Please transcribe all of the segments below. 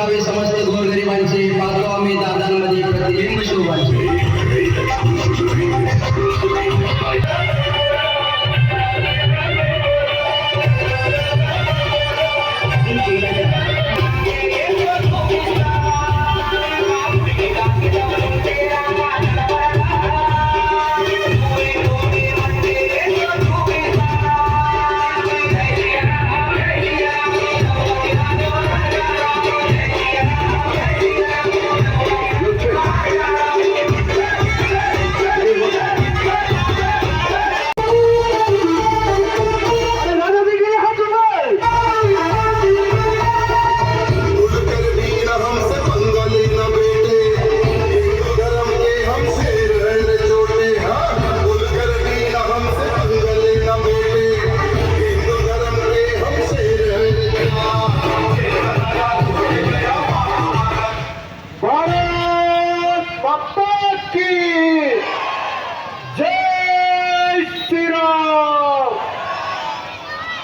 करावे समस्त गोरगरिबांचे, पाहतो आम्ही दादांमध्ये प्रतिबिंब शोभाचे.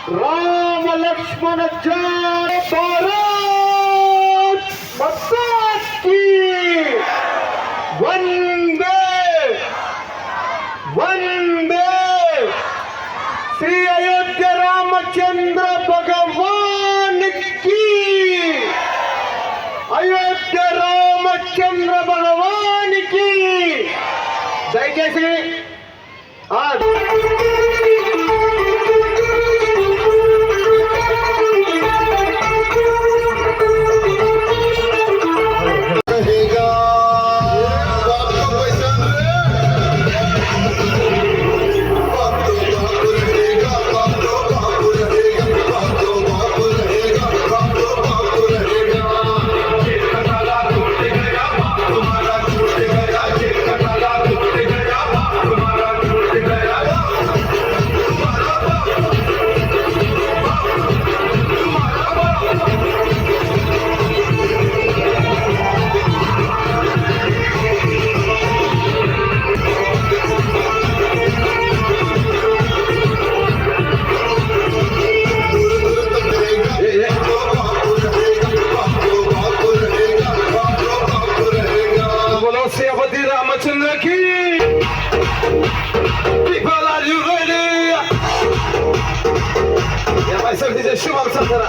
राम लक्ष्मण जय भारत माता की वंदे वंदे. श्री अयोध्या रामचंद्र भगवान की, अयोध्या रामचंद्र भगवान की जय. जय श्री आज रामचंद्र की. People, are you ready? या बाई सगळीचे शुभ अवसर करा.